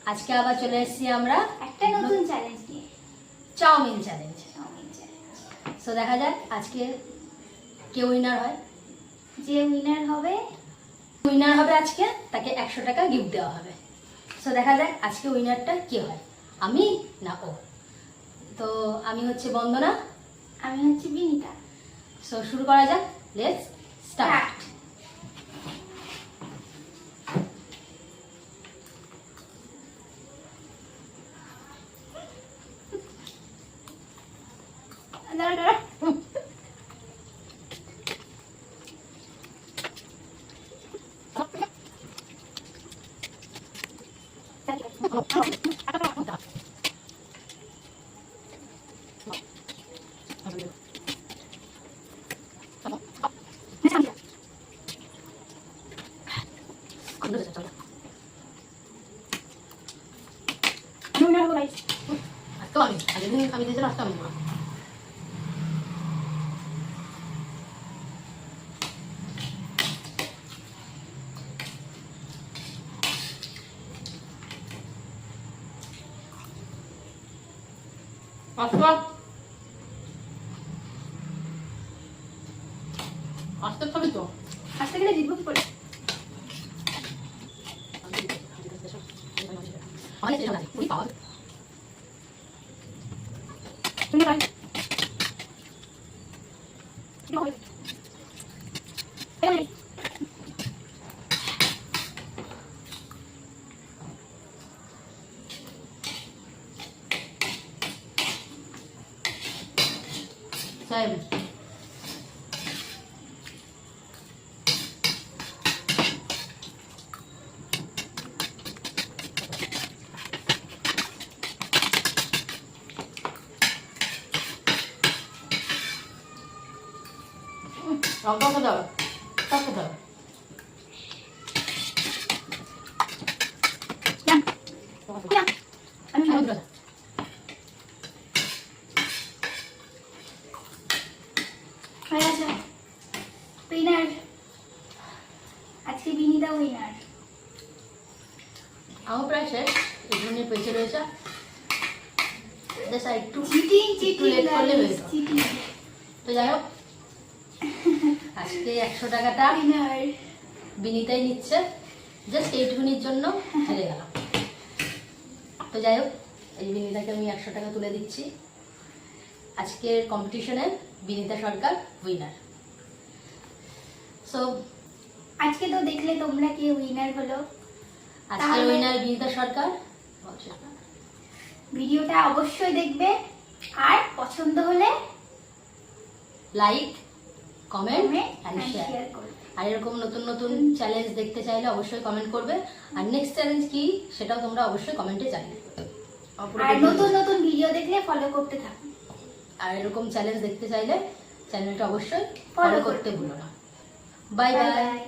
আজকে আবার চলে এসেছি আমরা একটা নতুন চ্যালেঞ্জ নিয়ে, চাউমিন চ্যালেঞ্জ। সো দেখা যাক আজকে কে উইনার হয়। যে উইনার হবে আজকে তাকে 100 টাকা গিফট দেওয়া হবে। সো দেখা যাক আজকে উইনারটা কে হয়, আমি না ও। তো আমি হচ্ছে বন্দনা, আমি হচ্ছে বিনিতা। সো শুরু করা যাক, লেটস স্টার্ট। আমি দিয়েছিলাম আজকে আমি আসতে খাবি তো, আসতে গেলে জিতবো কি করে? লঙ্কা খেতে হবে, সব খেতে হবে। উইনার আজকে বিনিতা উইনার। আমার প্রায় শেষ, এই জন্য পেছে রয়েছে। একটু লেট করলে হয়ে যেত। তো যাই হোক, আজকে 100 টাকাটা বিনিতাই নিচ্ছে, জাস্ট এইটুকুনির জন্য হেরে গেলাম। তো যাই হোক, এই বিনিতাকে আমি 100 টাকা তুলে দিচ্ছি। আজকের কম্পিটিশনে বিনিতা সরকার উইনার। সো আজকে তো দেখলে তোমরা কে উইনার হলো। আজকের উইনার বিনিতা সরকার। ভিডিওটা অবশ্যই দেখবে, আর পছন্দ হলে like, comment and share share করবে। আর এরকম নতুন নতুন চ্যালেঞ্জ দেখতে চাইলে অবশ্যই কমেন্ট করবে। আর নেক্সট চ্যালেঞ্জ কি সেটাও তোমরা অবশ্যই কমেন্টে জানিয়ে। আর নতুন নতুন ভিডিও দেখলে ফলো করতে থাকুন। আর এরকম চ্যালেঞ্জ দেখতে চাইলে চ্যানেলটা অবশ্যই ফলো করতে ভুলো না। Bye bye.